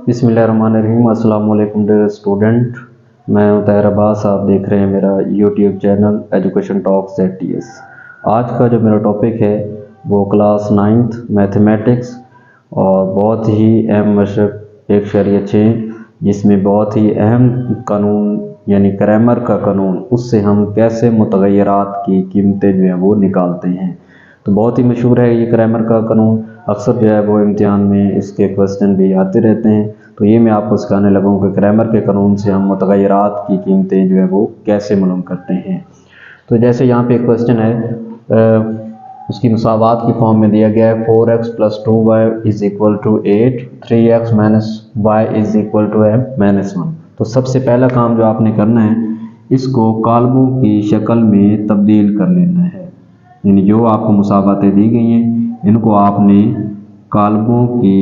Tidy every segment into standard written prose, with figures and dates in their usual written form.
बिस्मिल्लाहिर्रहमानिर्रहीम। अस्सलाम वालेकुम डियर स्टूडेंट, मैं हूं ताहिर अब्बास। आप देख रहे हैं मेरा YouTube channel education talks ZTS। आज का जो मेरा टॉपिक है वो क्लास 9th मैथमेटिक्स और बहुत ही अहम मशक एक शरीयत चेंज, जिसमें बहुत ही अहम कानून यानी क्रैमर का कानून, उससे हम कैसे मुतग़य्यरात की कीमतें जो है वो निकालते हैं। तो बहुत ही मशहूर है ये क्रैमर का कानून। अक्सर जो है वो इम्तिहान में इसके क्वेश्चन भी आते रहते हैं। तो ये मैं आपको सिखाने लगा हूँ कि क्रैमर के कानून से हम मुतग़य्यरात की कीमतें जो है वो कैसे मालूम करते हैं। तो जैसे यहाँ पे एक क्वेश्चन है, उसकी मुसावात की फॉर्म में दिया गया है 4x + 2y = 8, 3x - y = -1। तो सबसे पहला काम जो आपने करना है, इसको कालमों की शक्ल में तब्दील कर लेना है। यानी जो आपको मुसावातें दी गई हैं इनको आपने कालमों की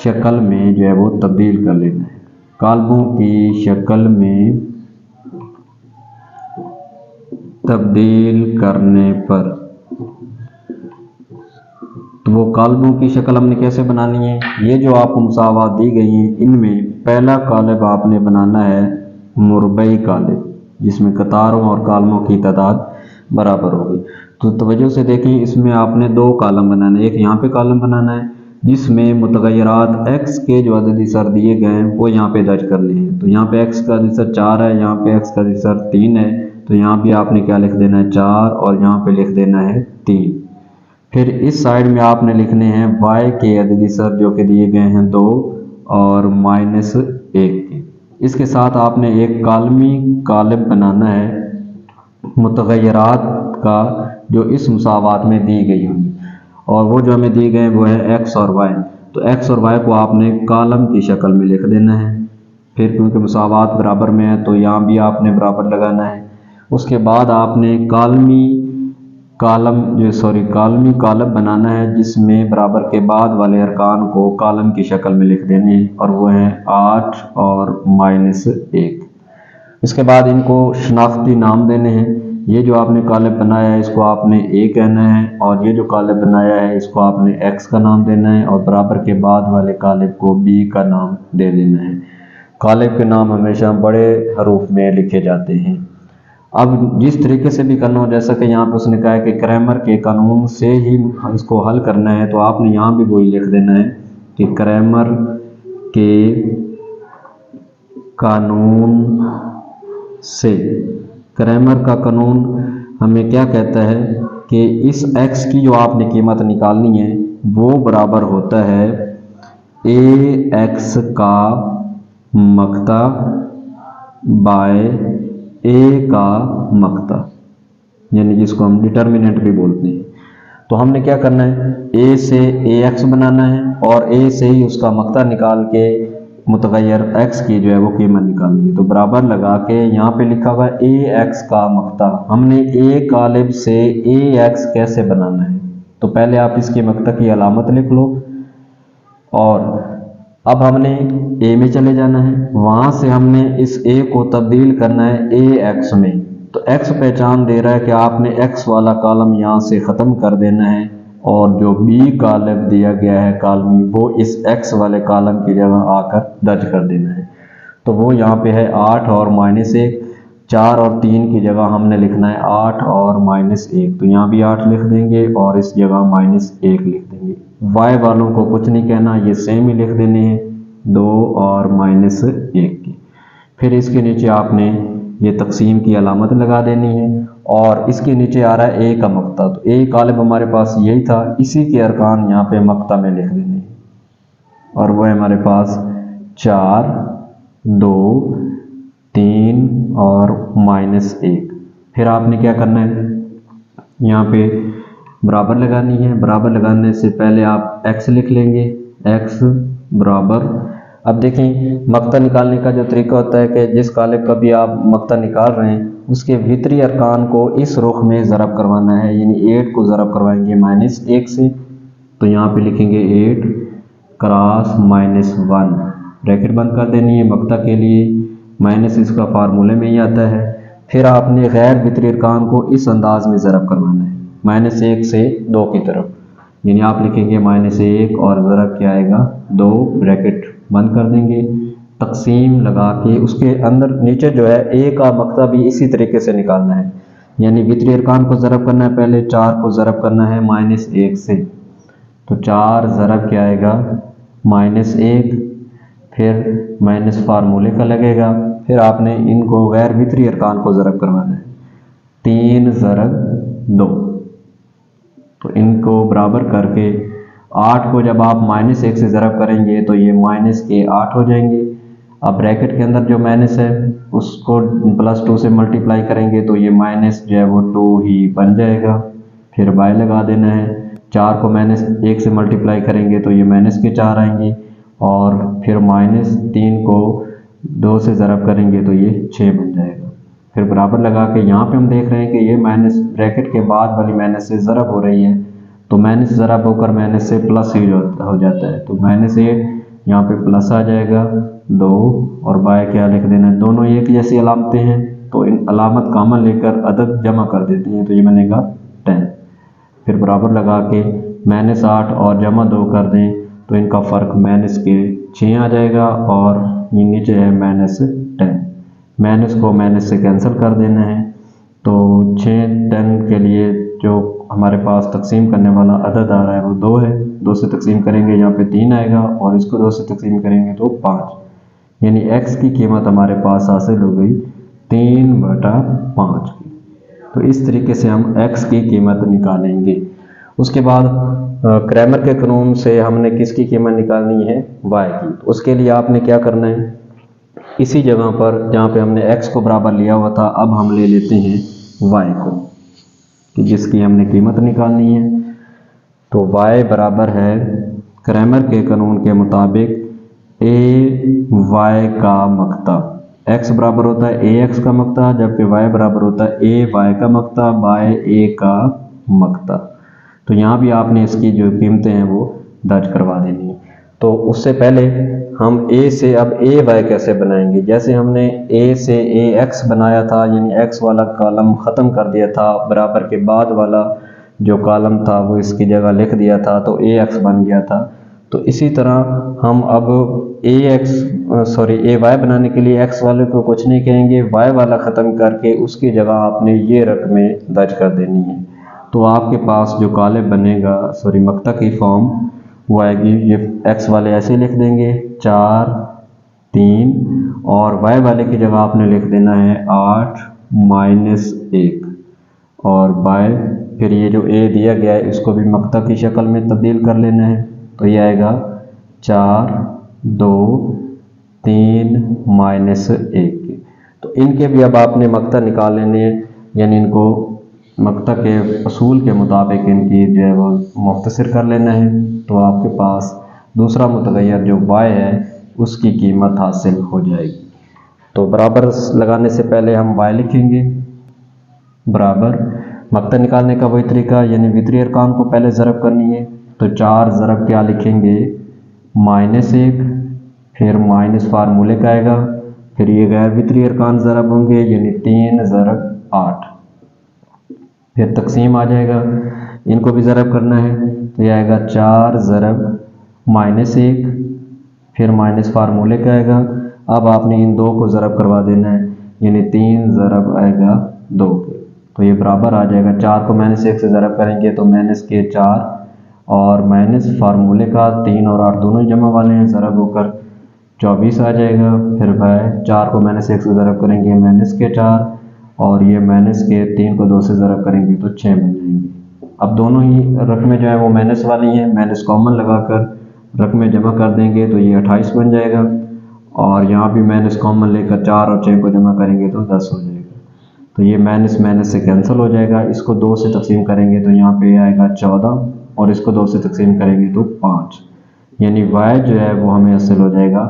शक्ल में जो है वो तब्दील कर लेना है। कालमों की शक्ल में तब्दील करने पर, तो वो कालमों की शक्ल हमने कैसे बनानी है, ये जो आपको मुसावात दी गई हैं इनमें पहला कालब आपने बनाना है मुरबई कालब, जिसमें कतारों और कालमों की तादाद बराबर होगी। तो तवज्जो से देखें, इसमें आपने दो कॉलम बनाना है। एक यहाँ पे कॉलम बनाना है जिसमें मुतग़य्यरात x के जो अददी सर दिए गए हैं वो यहाँ पे दर्ज कर लिए हैं। तो यहाँ पे x का अददी सर 4 है, यहाँ पे x का अददी सर 3 है, तो यहाँ भी आपने क्या लिख देना है 4 और यहाँ पे लिख देना है 3। फिर इस साइड में आपने लिखने हैं y के अददी सर जो कि दिए गए हैं 2 और -1 के। इसके साथ आपने एक कालमी कालब बनाना है मुतग़य्यरात का जो इस मुसावात में दी गई होंगी, और वो जो हमें दी गए वो है x और y। तो x और y को आपने कालम की शक्ल में लिख देना है। फिर क्योंकि मुसावात बराबर में है तो यहाँ भी आपने बराबर लगाना है। उसके बाद आपने कालमी कालम बनाना है जिसमें बराबर के बाद वाले अरकान को कालम की शक्ल में लिख देने हैं, और वो है 8 और -1। इसके बाद इनको शनाख्ती नाम देने हैं। ये जो आपने कालब बनाया है इसको आपने A कहना है, और ये जो कालब बनाया है इसको आपने X का नाम देना है, और बराबर के बाद वाले कालब को B का नाम दे देना है। कालब के नाम हमेशा बड़े हरूफ में लिखे जाते हैं। अब जिस तरीके से भी करना हो, जैसा कि यहाँ पर उसने कहा है कि क्रैमर के कानून से ही इसको हल करना है, तो आपने यहाँ भी वही लिख देना है कि क्रैमर के कानून से, क्रैमर का कानून हमें क्या कहता है कि इस x की जो आपने कीमत निकालनी है वो बराबर होता है ax का मक्ता बाय a का मक्ता, यानी जिसको हम डिटर्मिनेंट भी बोलते हैं। तो हमने क्या करना है, a से ax बनाना है और a से ही उसका मक्ता निकाल के मुतग़य्यर x की जो है वो कीमत निकालनी है। तो बराबर लगा के यहाँ पे लिखा हुआ है ax का मक्ता। हमने a कालिब से ax कैसे बनाना है, तो पहले आप इसके मक्ता की अलामत लिख लो, और अब हमने a में चले जाना है। वहाँ से हमने इस a को तब्दील करना है ax में। तो x पहचान दे रहा है कि आपने x वाला कॉलम यहाँ से ख़त्म कर देना है, और जो B कालब दिया गया है कालमी वो इस x वाले कॉलम की जगह आकर दर्ज कर देना है। तो वो यहाँ पे है 8 और -1, 4 और 3 की जगह हमने लिखना है 8 और -1। तो यहाँ भी 8 लिख देंगे और इस जगह -1 लिख देंगे। y वालों को कुछ नहीं कहना, ये सेम ही लिख देने हैं 2 और -1 की। फिर इसके नीचे आपने ये तकसीम की अलामत लगा देनी है, और इसके नीचे आ रहा है a का मक्ता। तो a कालिब हमारे पास यही था, इसी के अरकान यहाँ पे मक्ता में लिख देने हैं, और वो है हमारे पास 4, 2, 3 और -1। फिर आपने क्या करना है, यहाँ पे बराबर लगानी है। बराबर लगाने से पहले आप x लिख लेंगे, x बराबर। अब देखें, मक्ता निकालने का जो तरीका होता है कि जिस कालिब का भी आप मक्ता निकाल रहे हैं उसके भीतरी अरकान को इस रुख में ज़रब करवाना है, यानी 8 को ज़रब करवाएंगे -1 से। तो यहाँ पे लिखेंगे 8 क्रॉस -1, ब्रैकेट बंद कर देनी है मक्ता के लिए, माइनस इसका फार्मूले में ही आता है। फिर आपने गैर भीतरी अरकान को इस अंदाज में ज़रब करवाना है, -1 से 2 की तरफ। यानी आप लिखेंगे -1 और ज़रब क्या आएगा 2, ब्रैकेट बंद कर देंगे, तकसीम लगा के उसके अंदर नीचे जो है ए का मक्ता भी इसी तरीके से निकालना है, यानी वितरी अरकान को ज़रब करना है, पहले 4 को ज़रब करना है -1 से, तो 4 ज़रब क्या आएगा -1, फिर माइनस फार्मूले का लगेगा, फिर आपने इनको गैर वितरी अरकान को ज़रब करवाना है, 3 ज़रब 2, तो इनको बराबर करके 8 को जब आप -1 से ज़रब करेंगे तो ये -8 हो जाएंगे। अब ब्रैकेट के अंदर जो माइनस है उसको +2 से मल्टीप्लाई करेंगे तो ये माइनस जो है वो 2 ही बन जाएगा, फिर बाय लगा देना है, 4 को -1 से मल्टीप्लाई करेंगे तो ये -4 आएंगे, और फिर -3 को 2 से ज़रब करेंगे तो ये 6 बन जाएगा। फिर बराबर लगा के यहाँ पे हम देख रहे हैं कि ये माइनस ब्रैकेट के बाद वाली माइनस से ज़रब हो रही है, तो माइनस ज़रब होकर माइनस से प्लस ही हो जाता है, तो -8 यहाँ पे प्लस आ जाएगा 2, और बाय क्या लिख देना है, दोनों एक जैसी अलामतें हैं तो इन अलामत कामन लेकर अदद जमा कर देते हैं, तो ये बनेगा 10। फिर बराबर लगा के -8 और जमा 2 कर दें तो इनका फ़र्क -6 आ जाएगा, और ये नीचे है -10, माइनस को माइनस से कैंसिल कर देना है, तो 6 10 के लिए जो हमारे पास तकसीम करने वाला अदद आ रहा है वो 2 है, 2 से तकसीम करेंगे यहाँ पे 3 आएगा, और इसको 2 से तकसीम करेंगे तो 5, यानी x की कीमत हमारे पास हासिल हो गई 3/5 की। तो इस तरीके से हम x की कीमत निकालेंगे। उसके बाद क्रैमर के कानून से हमने किसकी कीमत निकालनी है, y की। तो उसके लिए आपने क्या करना है, इसी जगह पर जहाँ पे हमने x को बराबर लिया हुआ था अब हम ले लेते हैं y को, कि जिसकी हमने कीमत निकालनी है। तो y बराबर है क्रैमर के कानून के मुताबिक a y का मक्ता, x बराबर होता है ax का मक्ता, जबकि y बराबर होता है a y का मक्ता बाय a का मक्ता। तो यहाँ भी आपने इसकी जो कीमतें हैं वो दर्ज करवा देनी है। तो उससे पहले हम a से अब a y कैसे बनाएंगे, जैसे हमने a से a x बनाया था, यानी x वाला कॉलम ख़त्म कर दिया था, बराबर के बाद वाला जो कॉलम था वो इसकी जगह लिख दिया था, तो a x बन गया था। तो इसी तरह हम अब a y बनाने के लिए x वाले को कुछ नहीं कहेंगे, y वाला ख़त्म करके उसकी जगह आपने ये रकमें दर्ज कर देनी है। तो आपके पास जो कॉलम बनेगा मक्ता की फॉर्म वो आएगी, ये x वाले ऐसे लिख देंगे 4 3, और y वाले की जगह आपने लिख देना है 8 -1, और बाय फिर ये जो a दिया गया है इसको भी मक्ता की शक्ल में तब्दील कर लेना है, तो ये आएगा 4 2 3 -1। तो इनके भी अब आपने मक्ता निकाल लेने हैं, यानी इनको मक्ता के असूल के मुताबिक इनकी जो है वो मुख्तसर कर लेना है। तो आपके पास दूसरा मुतग़य्यर जो y है उसकी कीमत हासिल हो जाएगी। तो बराबर लगाने से पहले हम y लिखेंगे, बराबर मक्ता निकालने का वही तरीका, यानी वितरी अरकान को पहले ज़रब करनी है, तो 4 ज़रब क्या लिखेंगे -1, फिर माइनस फार्मूले का आएगा, फिर ये गैर वितरी अरकान ज़रब होंगे, यानी 3 ज़रब 8, फिर तकसीम आ जाएगा, इनको भी ज़रब करना है, तो यह आएगा 4 ज़रब -1, फिर माइनस फार्मूले का आएगा। अब आपने इन 2 को ज़रब करवा देना है, यानी 3 ज़रब आएगा 2 के, तो ये बराबर आ जाएगा। 4 को -1 से ज़रब करेंगे तो -4, और माइनस फार्मूले का 3 और 8 दोनों ही जमा वाले हैं, ज़रब होकर 24 आ जाएगा। फिर बाय 4 को -1 से ज़रब करेंगे -4, और ये -3 को 2 से ज़रब करेंगे तो 6 बन जाएंगे। अब दोनों ही रकमें जो है वो माइनस वाली हैं, माइनस कॉमन लगाकर रकमें जमा कर देंगे तो ये 28 बन जाएगा, और यहाँ भी माइनस कॉमन लेकर 4 और 6 को जमा करेंगे तो 10 हो जाएगा। तो ये माइनस से कैंसिल हो जाएगा, इसको 2 से तकसीम करेंगे तो यहाँ पे आएगा 14, और इसको 2 से तकसीम करेंगे तो 5, यानी y जो है वो हमें हासिल हो जाएगा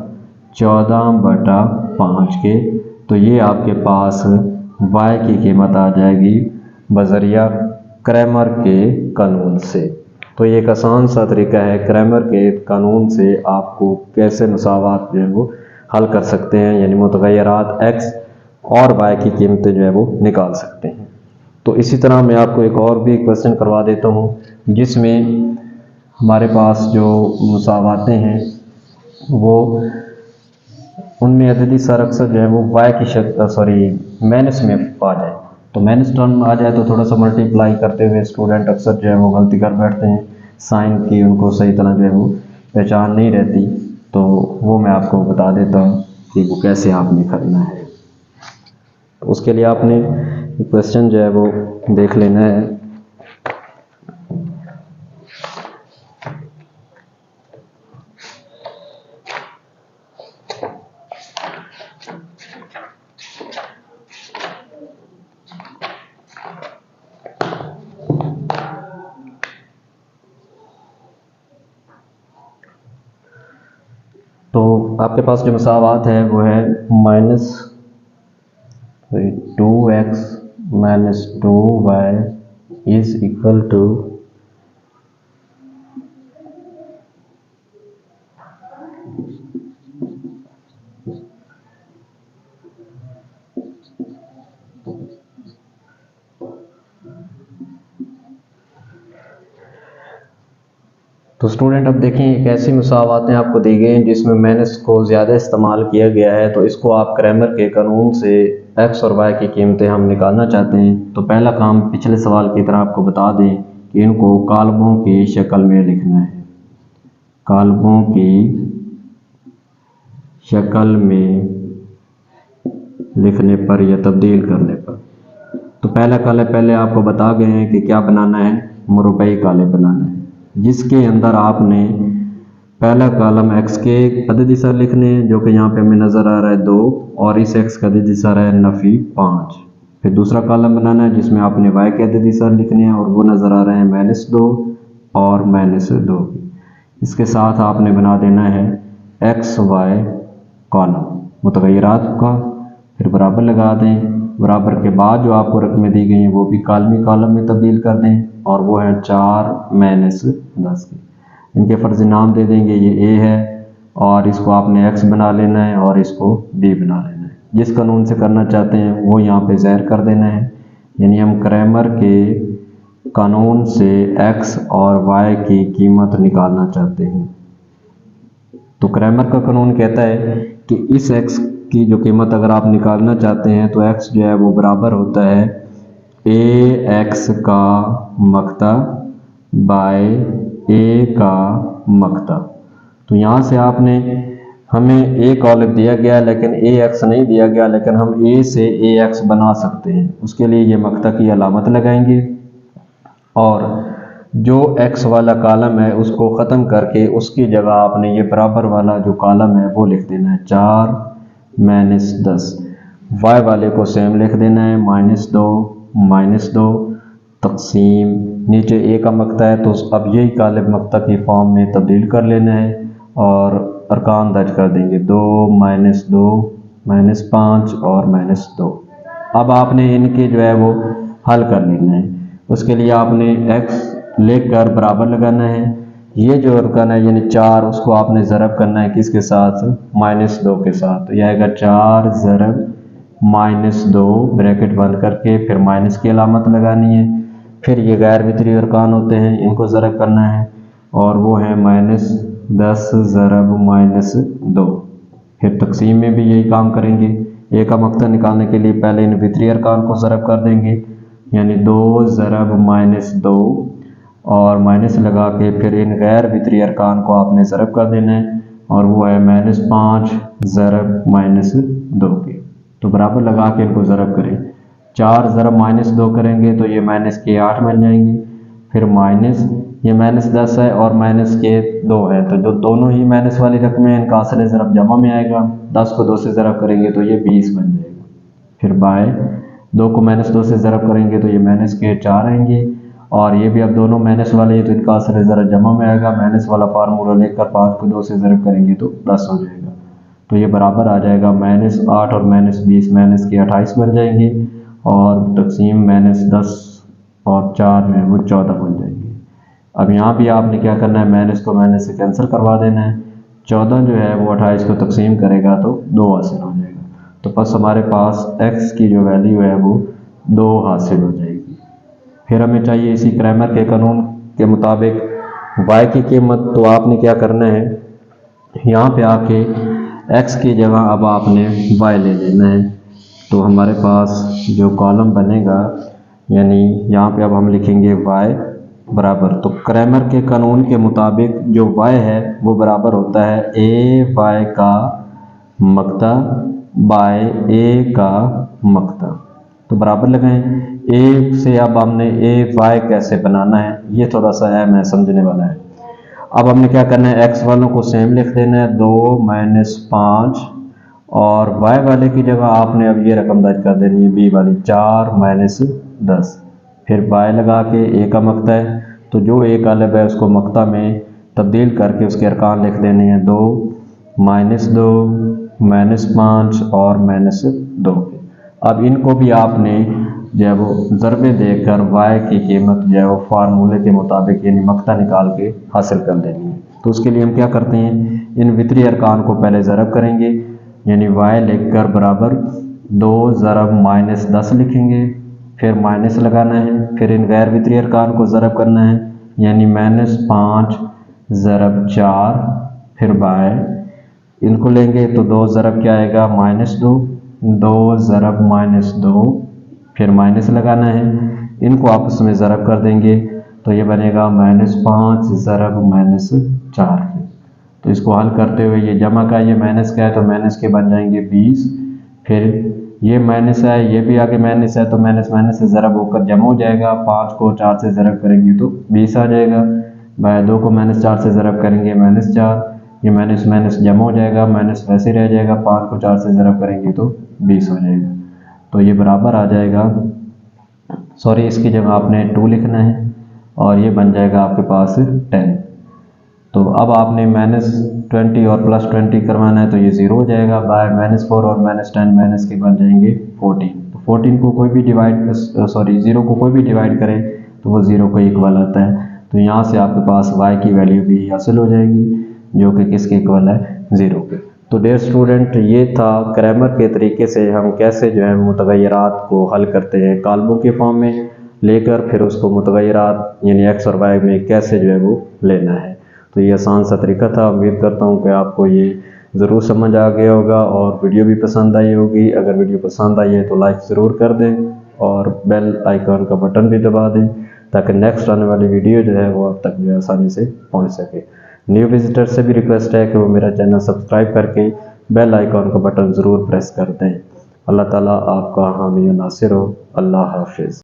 14/5 के। तो ये आपके पास y की कीमत आ जाएगी बज़रिया क्रैमर के कानून से। तो ये एक आसान सा तरीका है क्रैमर के कानून से आपको कैसे मसावात जो है वो हल कर सकते हैं, यानी मुतग़य्यरात x और y की कीमतें जो है वो निकाल सकते हैं। तो इसी तरह मैं आपको एक और भी क्वेश्चन करवा देता हूँ, जिसमें हमारे पास जो मुसावातें हैं वो उनमें अददी सर अक्सर जो है वो वाई की माइनस में आ जाए, तो माइनस टर्म आ जाए तो थोड़ा सा मल्टीप्लाई करते हुए स्टूडेंट अक्सर जो है वो गलती कर बैठते हैं, साइन की उनको सही तरह जो है वो पहचान नहीं रहती। तो वो मैं आपको बता देता हूँ कि वो कैसे आपने करना है। तो उसके लिए आपने क्वेश्चन जो है वो देख लेना है। तो आपके पास जो मसावात है वो है -2x - 2y is equal to तो स्टूडेंट अब देखें एक ऐसी मुसावातें आपको दी गई हैं जिसमें माइनस को ज़्यादा इस्तेमाल किया गया है, तो इसको आप क्रैमर के कानून से एक्स और वाई की कीमतें हम निकालना चाहते हैं। तो पहला काम पिछले सवाल की तरह आपको बता दें कि इनको कालमों की शक्ल में लिखना है, कालमों की शक्ल में लिखने पर या तब्दील करने पर। तो पहला कॉलम पहले आपको बता गए हैं कि क्या बनाना है, मुरबई कॉलम बनाना है, जिसके अंदर आपने पहला कॉलम x के अददी सर लिखने हैं जो कि यहाँ पे हमें नज़र आ रहा है 2 और इस x का अददी सर है नफ़ी 5। फिर दूसरा कॉलम बनाना है जिसमें आपने y के अददी सर लिखने हैं और वो नज़र आ रहे हैं -2 और -2। इसके साथ आपने बना देना है x y कॉलम मुतग़य्यरात का, फिर बराबर लगा दें। बराबर के बाद जो आपको रकमें दी गई हैं वो भी कालमी कॉलम में तब्दील कर दें और वो है 4 - 10 की। इनके फ़र्ज़ी नाम दे देंगे, ये a है और इसको आपने x बना लेना है और इसको b बना लेना है। जिस कानून से करना चाहते हैं वो यहाँ पे ज़ाहिर कर देना है, यानी हम क्रैमर के कानून से x और y की कीमत निकालना चाहते हैं। तो क्रैमर का कानून कहता है कि इस x की जो कीमत अगर आप निकालना चाहते हैं तो x जो है वो बराबर होता है ax का मक्ता बाय a का मक्ता। तो यहाँ से आपने हमें a कॉलम दिया गया लेकिन ax नहीं दिया गया, लेकिन हम a से ax बना सकते हैं। उसके लिए ये मक्ता की अलामत लगाएंगे और जो x वाला कॉलम है उसको ख़त्म करके उसकी जगह आपने ये बराबर वाला जो कॉलम है वो लिख देना है 4 - 10। y वाले को सेम लिख देना है -2 तक़सीम नीचे a का मक्ता है तो अब यही कॉलम मक्ता की फॉर्म में तब्दील कर लेना है और अरकान दर्ज कर देंगे 2 - 2 -5 और -2। अब आपने इनके जो है वो हल कर लेना है। उसके लिए आपने x लेकर कर बराबर लगाना है, ये जो अरकान है यानी 4 उसको आपने ज़रब करना है किसके साथ, -2 के साथ। तो यह आएगा 4 ज़रब -2 ब्रैकेट बंद करके फिर माइनस की अलामत लगानी है। फिर ये गैर वितरी अरकान होते हैं इनको ज़रब करना है और वो है -10 ज़रब -2। फिर तकसीम में भी यही काम करेंगे, ए का मक्ता निकालने के लिए पहले इन वितरी अरकान को ज़रब कर देंगे यानी 2 ज़रब -2 और माइनस लगा के फिर इन गैर वितरी अरकान को आपने ज़रब कर देना है और वो है -5 ज़रब -2 के। तो बराबर लगा के इनको ज़रब करें, 4 ज़रब -2 करेंगे तो ये माइनस के 8 बन जाएंगे, फिर माइनस ये -10 है और माइनस के 2 है, तो जो दोनों ही माइनस वाली रकमें हैं इनका असर ज़रब जमा में आएगा, 10 को 2 से ज़रब करेंगे तो ये 20 बन जाएगा। फिर बाय 2 को -2 से ज़रब करेंगे तो ये माइनस के 4 आएंगे और ये भी अब दोनों माइनस वाले हैं तो इनका असर ज़रब जमा में आएगा। माइनस वाला फार्मूला लेकर 5 को 2 से ज़रब करेंगे तो 10 हो जाएगा, तो ये बराबर आ जाएगा -8 और -20 माइनस के 28 बन जाएंगे और तकसीम -10 और 4 जो है वो 14 बन जाएंगे। अब यहाँ भी आपने क्या करना है, माइनस को माइनस से कैंसिल करवा देना है, 14 जो है वो 28 को तकसीम करेगा तो 2 हासिल हो जाएगा। तो बस हमारे पास x की जो वैल्यू है वो 2 हासिल हो जाएगी। फिर हमें चाहिए इसी क्रैमर के कानून के मुताबिक y की कीमत, तो आपने क्या करना है, यहाँ पे आके x की जगह अब आपने y ले लेना है। तो हमारे पास जो कॉलम बनेगा, यानी यहाँ पे अब हम लिखेंगे y बराबर, तो क्रैमर के कानून के मुताबिक जो y है वो बराबर होता है a y का मकता बाय a का मकता। तो बराबर लगाएं। a से अब हमने a y कैसे बनाना है, ये थोड़ा सा अहम है, समझने वाला है। अब हमने क्या करना है, x वालों को सेम लिख देना है 2 - 5, और y वाले की जगह आपने अब ये रकम दर्ज कर देनी है b वाली 4 - 10। फिर y लगा के a का मकता है, तो जो a का लब है उसको मकता में तब्दील करके उसके अरकान लिख देने हैं 2 - 2 - 5 और -2। अब इनको भी आपने जो है वो ज़रबे देकर y की कीमत जो है वो फार्मूले के मुताबिक यानी मकता निकाल के हासिल कर लेनी है। तो उसके लिए हम क्या करते हैं, इन वितरी अरकान को पहले ज़रब करेंगे, यानी y लिखकर बराबर 2 ज़रब -10 लिखेंगे, फिर माइनस लगाना है, फिर इन गैर वितरी अरकान को ज़रब करना है, यानी -5 ज़रब 4, फिर बाय इनको लेंगे तो 2 ज़रब क्या आएगा -2, 2 ज़रब -2, फिर माइनस लगाना है, इनको आपस में ज़रब कर देंगे तो ये बनेगा -5 ज़रब -4। तो इसको हल करते हुए ये जमा का ये माइनस का है तो माइनस के बन जाएंगे 20, फिर ये माइनस है, ये भी आगे माइनस है तो माइनस माइनस से ज़रब होकर जमा हो जाएगा, 5 को 4 से ज़रब करेंगे तो 20 आ जाएगा, बाय 2 को -4 से ज़रब करेंगे -4, ये माइनस माइनस जमा हो जाएगा, माइनस वैसे रह जाएगा, 5 को 4 से ज़रब करेंगे तो 20 हो जाएगा। तो ये बराबर आ जाएगा, सॉरी इसकी जगह आपने 2 लिखना है और ये बन जाएगा आपके पास 10। तो अब आपने -20 और +20 करवाना है तो ये 0 हो जाएगा, बाय -4 और -10 माइनस के बन जाएंगे 14। तो 14 को कोई भी डिवाइड 0 को कोई भी डिवाइड करे तो वो 0 को इक्वल आता है। तो यहाँ से आपके पास y की वैल्यू भी हासिल हो जाएगी जो कि किसके इक्वल है, 0 के। तो डियर स्टूडेंट, ये था क्रैमर के तरीके से हम कैसे जो है मुतग़य्यरात को हल करते हैं, कालमों के फॉर्म में लेकर फिर उसको मुतग़य्यरात यानी x और y में कैसे जो है वो लेना है। तो ये आसान सा तरीका था। उम्मीद करता हूँ कि आपको ये ज़रूर समझ आ गया होगा और वीडियो भी पसंद आई होगी। अगर वीडियो पसंद आई है तो लाइक ज़रूर कर दें और बेल आइकॉन का बटन भी दबा दें ताकि नेक्स्ट आने वाली वीडियो जो है वो आप तक जो है आसानी से पहुँच सके। न्यू विजिटर से भी रिक्वेस्ट है कि वो मेरा चैनल सब्सक्राइब करके बेल आइकॉन का बटन ज़रूर प्रेस कर दें। अल्लाह ताला आपका हामी नासिर हो। अल्लाह हाफिज़।